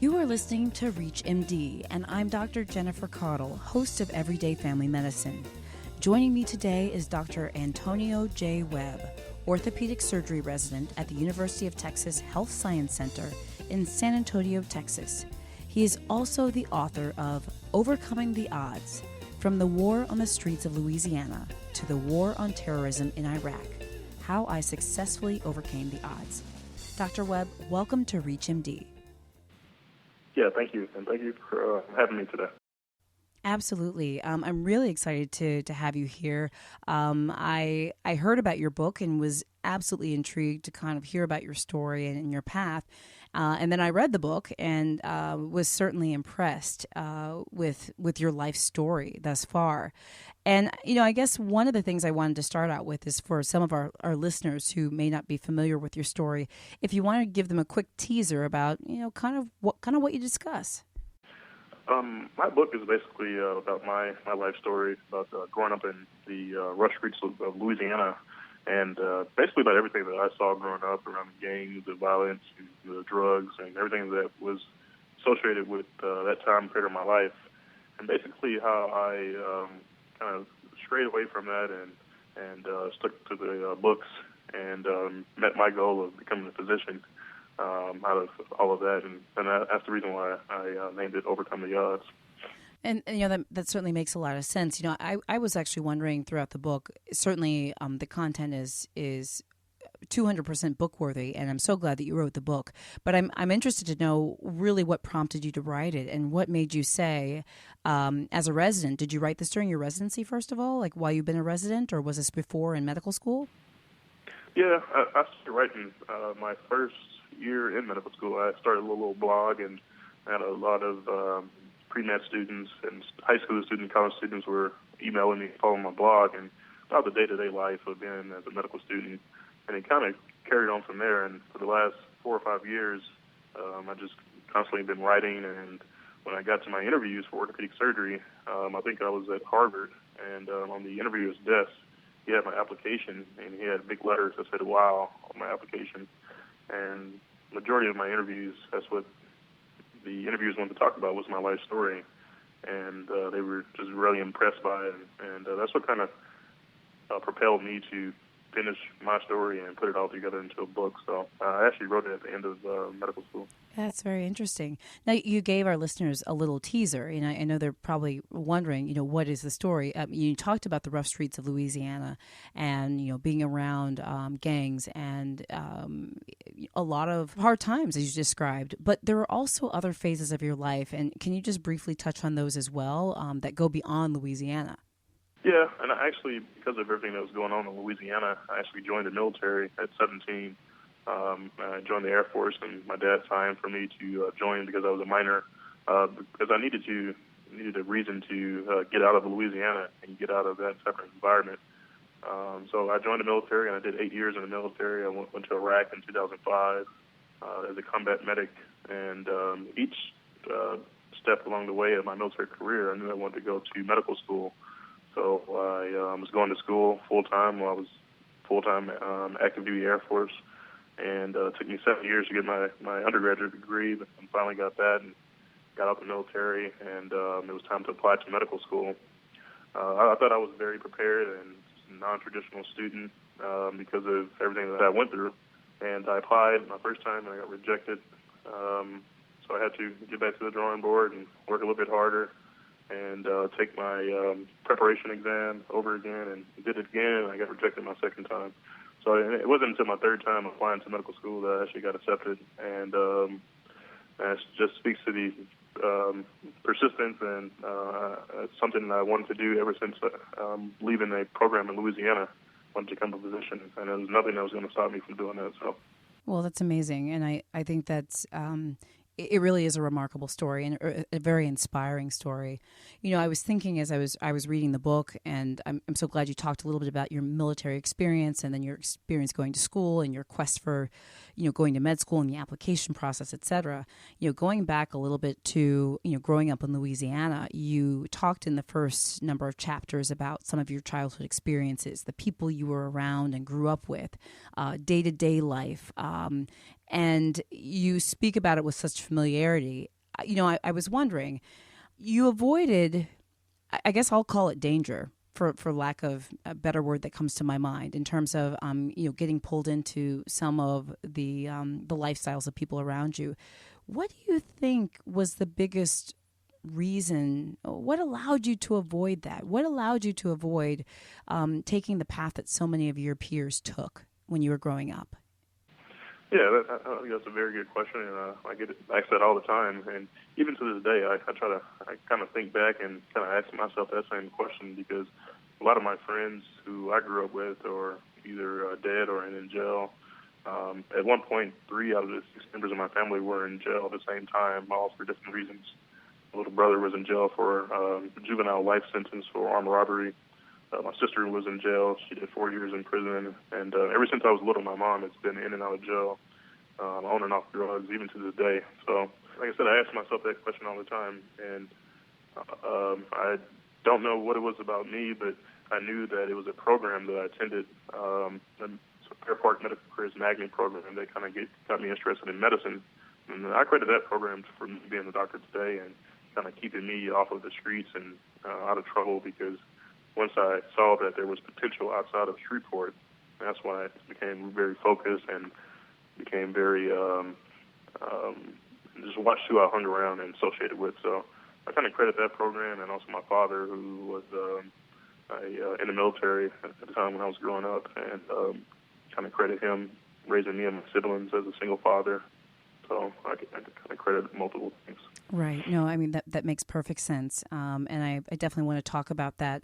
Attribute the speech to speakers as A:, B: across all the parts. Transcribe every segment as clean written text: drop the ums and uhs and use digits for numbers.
A: You are listening to Reach MD, and I'm Dr. Jennifer Caudle, host of Everyday Family Medicine. Joining me today is Dr. Antonio J. Webb, orthopedic surgery resident at the University of Texas Health Science Center in San Antonio, Texas. He is also the author of Overcoming the Odds, From the War on the Streets of Louisiana to the War on Terrorism in Iraq, How I Successfully Overcame the Odds. Dr. Webb, welcome to Reach MD.
B: Yeah, thank you, and thank you for having me today.
A: Absolutely. I'm really excited to have you here. I heard about your book and was absolutely intrigued to kind of hear about your story and your path. And then I read the book and was certainly impressed with your life story thus far. And, I guess one of the things I wanted to start out with is for some of our listeners who may not be familiar with your story, if you want to give them a quick teaser about, kind of what you discuss.
B: My book is basically about my life story, about growing up in the rough streets of Louisiana, and basically about everything that I saw growing up around the gangs, the violence, the drugs, and everything that was associated with that time period of my life, and basically how I kind of strayed away from that and stuck to the books and met my goal of becoming a physician. Out of all of that, and that's the reason why I named it Overcome the Odds.
A: And that certainly makes a lot of sense. I was actually wondering throughout the book, certainly the content is 200% book worthy, and I'm so glad that you wrote the book. But I'm interested to know really what prompted you to write it and what made you say, as a resident, did you write this during your residency, first of all, like while you've been a resident, or was this before in medical school?
B: Yeah, I started writing my first year in medical school. I started a little blog, and I had a lot of pre-med students and high school students, college students were emailing me, following my blog, and about the day-to-day life of being as a medical student. And it kind of carried on from there. And for the last 4 or 5 years, I just constantly been writing. And when I got to my interviews for orthopedic surgery, I think I was at Harvard, and on the interviewer's desk, he had my application, and he had big letters that said "Wow" on my application. And majority of my interviews, that's what the interviewers wanted to talk about, was my life story. And they were just really impressed by it. And that's what kind of propelled me to finish my story and put it all together into a book. So I actually wrote it at the end of medical school.
A: That's very interesting. Now, you gave our listeners a little teaser, and I know they're probably wondering, what is the story? You talked about the rough streets of Louisiana and, being around gangs and a lot of hard times, as you described. But there are also other phases of your life, and can you just briefly touch on those as well that go beyond Louisiana?
B: Yeah, and I actually, because of everything that was going on in Louisiana, I actually joined the military at 17. I joined the Air Force, and my dad signed for me to join because I was a minor, because I needed a reason to get out of Louisiana and get out of that separate environment. So I joined the military, and I did 8 years in the military. I went to Iraq in 2005 as a combat medic, and each step along the way of my military career, I knew I wanted to go to medical school. So I was going to school full-time while I was full-time active duty Air Force, and it took me 7 years to get my undergraduate degree, but I finally got that and got out the military, and it was time to apply to medical school. I thought I was very prepared and a non-traditional student because of everything that I went through, and I applied my first time and I got rejected. So I had to get back to the drawing board and work a little bit harder and take my preparation exam over again, and did it again, and I got rejected my second time. So it wasn't until my third time applying to medical school that I actually got accepted, and it just speaks to the persistence, and it's something that I wanted to do ever since leaving a program in Louisiana. I wanted to become a physician, and there was nothing that was going to stop me from doing that. So,
A: well, that's amazing, and I think that's it really is a remarkable story and a very inspiring story. I was thinking as I was reading the book, and I'm so glad you talked a little bit about your military experience and then your experience going to school and your quest for, going to med school and the application process, et cetera. Going back a little bit to, growing up in Louisiana, you talked in the first number of chapters about some of your childhood experiences, the people you were around and grew up with, day-to-day life, and you speak about it with such familiarity. I was wondering, you avoided, I guess I'll call it danger, for lack of a better word that comes to my mind, in terms of getting pulled into some of the lifestyles of people around you. What do you think was the biggest reason? What allowed you to avoid that? What allowed you to avoid taking the path that so many of your peers took when you were growing up?
B: Yeah, I think that's a very good question, and I get asked that all the time. And even to this day, I kind of think back and kind of ask myself that same question, because a lot of my friends who I grew up with are either dead or in jail. At one point, 3 out of the 6 members of my family were in jail at the same time, all for different reasons. My little brother was in jail for a juvenile life sentence for armed robbery. My sister was in jail. She did 4 years in prison. And ever since I was little, my mom has been in and out of jail, on and off drugs, even to this day. So, like I said, I ask myself that question all the time. And I don't know what it was about me, but I knew that it was a program that I attended, the Fair Park Medical Careers Magnet program, that kind of got me interested in medicine. And I credit that program for me being a doctor today and kind of keeping me off of the streets and out of trouble, because once I saw that there was potential outside of Shreveport, that's when I became very focused and became very just watched who I hung around and associated with. So I kind of credit that program, and also my father, who was in the military at the time when I was growing up, and kind of credit him raising me and my siblings as a single father. So I kind of credit multiple things.
A: Right. No, I mean, that makes perfect sense. And I definitely want to talk about that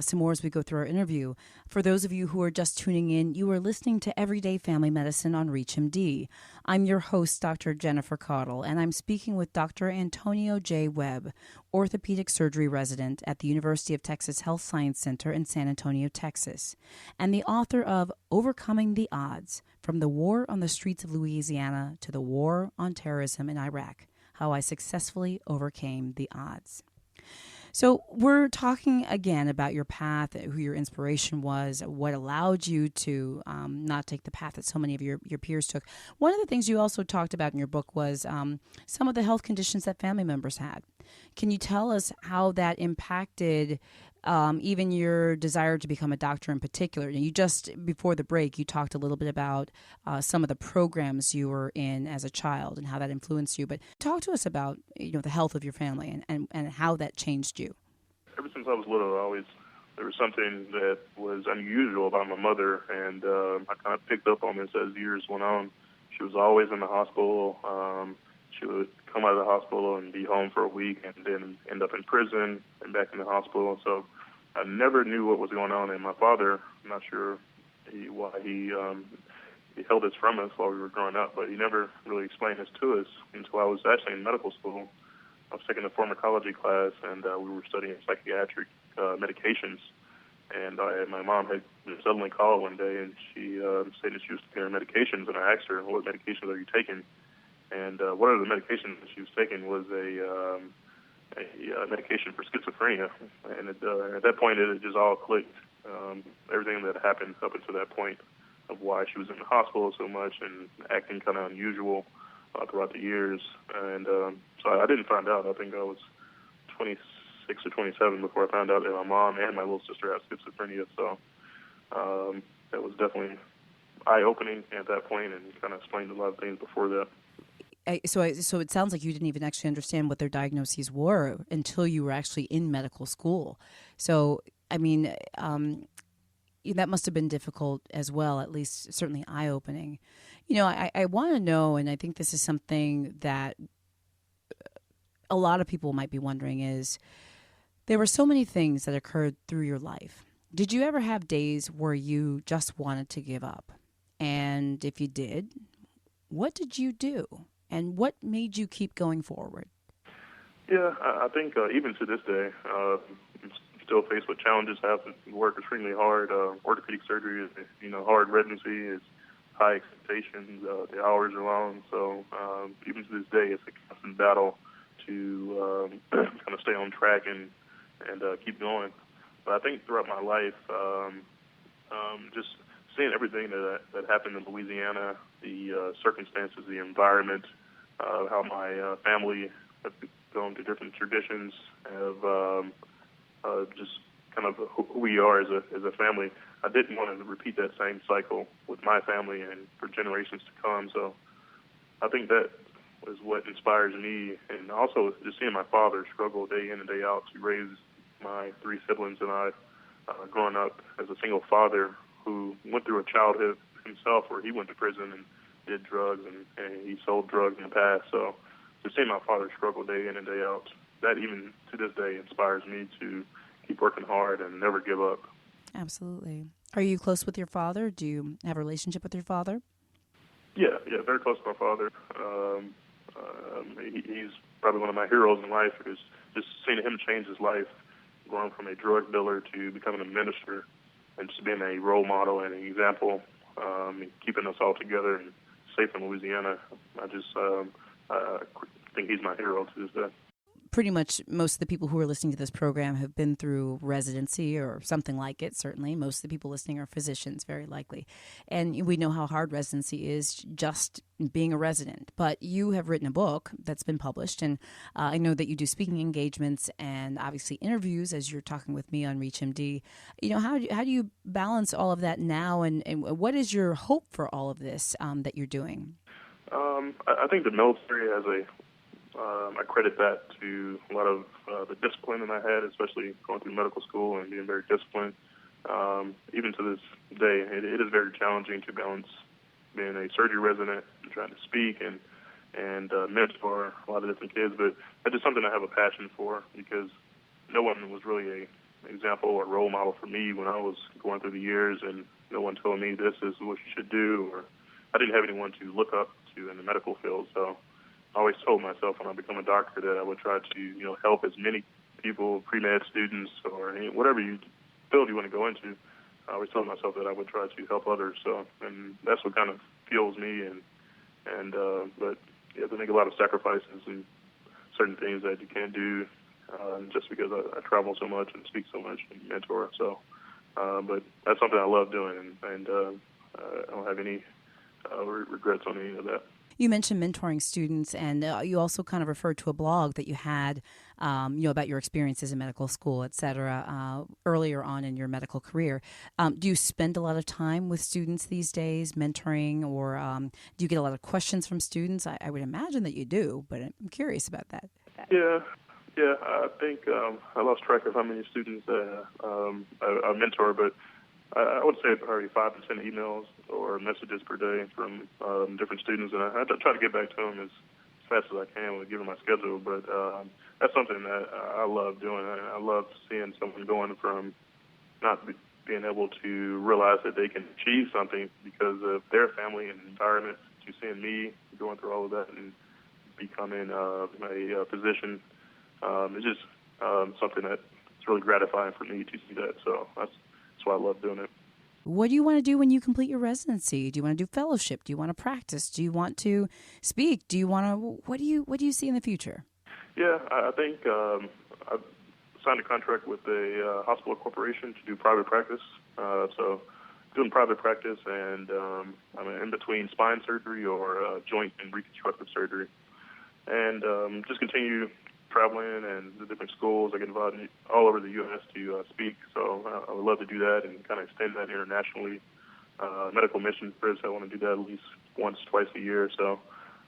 A: some more as we go through our interview. For those of you who are just tuning in, you are listening to Everyday Family Medicine on ReachMD. I'm your host, Dr. Jennifer Caudle, and I'm speaking with Dr. Antonio J. Webb, orthopedic surgery resident at the University of Texas Health Science Center in San Antonio, Texas, and the author of Overcoming the Odds, From the War on the Streets of Louisiana to the War on Terrorism in Iraq, How I Successfully Overcame the Odds. So we're talking again about your path, who your inspiration was, what allowed you to not take the path that so many of your peers took. One of the things you also talked about in your book was some of the health conditions that family members had. Can you tell us how that impacted even your desire to become a doctor in particular? You just, before the break, you talked a little bit about some of the programs you were in as a child and how that influenced you. But talk to us about the health of your family and how that changed you.
B: Ever since I was little, there was something that was unusual about my mother, and I kind of picked up on this as years went on. She was always in the hospital. She would come out of the hospital and be home for a week and then end up in prison and back in the hospital. So I never knew what was going on. And my father, I'm not sure why he held this from us while we were growing up, but he never really explained this to us until I was actually in medical school. I was taking a pharmacology class, and we were studying psychiatric medications. And my mom had suddenly called one day, and she said that she was taking her medications, and I asked her, "What medications are you taking?" And one of the medications that she was taking was a medication for schizophrenia. And at that point, it just all clicked. Everything that happened up until that point of why she was in the hospital so much and acting kind of unusual throughout the years. And so I didn't find out. I think I was 26 or 27 before I found out that my mom and my little sister had schizophrenia. So that was definitely eye-opening at that point, and kind of explained a lot of things before that.
A: So it sounds like you didn't even actually understand what their diagnoses were until you were actually in medical school. So, I mean, that must have been difficult as well, at least certainly eye-opening. I want to know, and I think this is something that a lot of people might be wondering, is there were so many things that occurred through your life. Did you ever have days where you just wanted to give up? And if you did, what did you do? And what made you keep going forward?
B: Yeah, I think even to this day, I'm still faced with challenges. I have to work extremely hard. Orthopedic surgery is, hard residency. It's high expectations. The hours are long. So even to this day, it's a constant battle to kind of stay on track and keep going. But I think throughout my life, just seeing everything that happened in Louisiana, the circumstances, the environment, how my family have gone through different traditions, have just kind of who we are as a family. I didn't want to repeat that same cycle with my family and for generations to come. So I think that was what inspires me, and also just seeing my father struggle day in and day out to raise my three siblings and I, growing up as a single father who went through a childhood himself where he went to prison and did drugs and he sold drugs in the past. So to see my father struggle day in and day out, that even to this day inspires me to keep working hard and never give up.
A: Absolutely. Are you close with your father? Do you have a relationship with your father?
B: Yeah, very close to my father. He's probably one of my heroes in life. Is just seeing him change his life, going from a drug dealer to becoming a minister, and just being a role model and an example, and keeping us all together and safe in Louisiana. I think he's my hero to this day.
A: Pretty much most of the people who are listening to this program have been through residency or something like it, certainly. Most of the people listening are physicians, very likely. And we know how hard residency is, just being a resident. But you have written a book that's been published, and I know that you do speaking engagements and obviously interviews as you're talking with me on ReachMD. How do you balance all of that now, and what is your hope for all of this that you're doing?
B: I think the military has I credit that to a lot of the discipline that I had, especially going through medical school and being very disciplined. Even to this day, it is very challenging to balance being a surgery resident and trying to speak and mentor a lot of different kids. But that's just something I have a passion for, because no one was really an example or role model for me when I was going through the years, and no one told me this is what you should do, or I didn't have anyone to look up to in the medical field. So I always told myself when I become a doctor that I would try to, help as many people, pre-med students, or whatever field you want to go into. I always told myself that I would try to help others. So, and that's what kind of fuels me. But you have to make a lot of sacrifices and certain things that you can't do just because I travel so much and speak so much and mentor. So, but that's something I love doing, and I don't have any regrets on any of that.
A: You mentioned mentoring students, and you also kind of referred to a blog that you had, about your experiences in medical school, et cetera, earlier on in your medical career. Do you spend a lot of time with students these days, mentoring, or do you get a lot of questions from students? I would imagine that you do, but I'm curious about that.
B: Yeah. I think I lost track of how many students I mentor, but I would say probably 5 to 10 emails or messages per day from different students, and I try to get back to them as fast as I can given my schedule. But that's something that I love doing. I love seeing someone going from not being able to realize that they can achieve something because of their family and environment, to seeing me going through all of that and becoming a physician. It's just something that's really gratifying for me to see that. So that's why I love doing it.
A: What do you want to do when you complete your residency? Do you want to do fellowship? Do you want to practice? Do you want to speak? Do you want to? What do you see in the future?
B: Yeah, I think I've signed a contract with a hospital corporation to do private practice. So doing private practice, and I'm in between spine surgery or joint and reconstructive surgery, and just continue traveling and the different schools. I get invited all over the U.S. to speak, so I would love to do that and kind of extend that internationally. Medical mission trips, I want to do that at least once, twice a year. So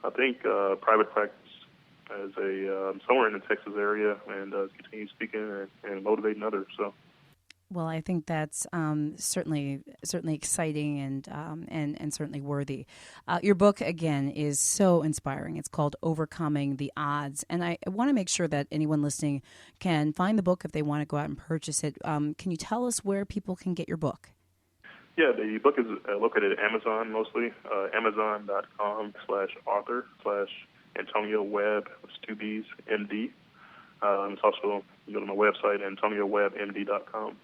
B: I think private practice as somewhere in the Texas area, and continue speaking and motivating others. So.
A: Well, I think that's certainly exciting and certainly worthy. Your book, again, is so inspiring. It's called Overcoming the Odds. And I want to make sure that anyone listening can find the book if they want to go out and purchase it. Can you tell us where people can get your book?
B: Yeah, the book is located at Amazon mostly, amazon.com/author/Antonio Webb, with 2 B's, MD. It's also, you go to my website, AntonioWebbMD.com.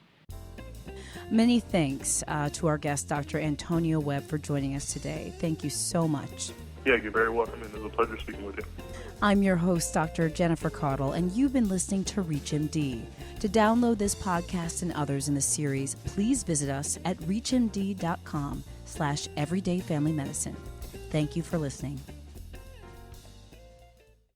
A: Many thanks to our guest, Dr. Antonio Webb, for joining us today. Thank you so much.
B: Yeah, you're very welcome, and it was a pleasure speaking with you.
A: I'm your host, Dr. Jennifer Caudle, and you've been listening to ReachMD, To download this podcast and others in the series, please visit us at reachmd.com/everydayfamilymedicine. Thank you for listening.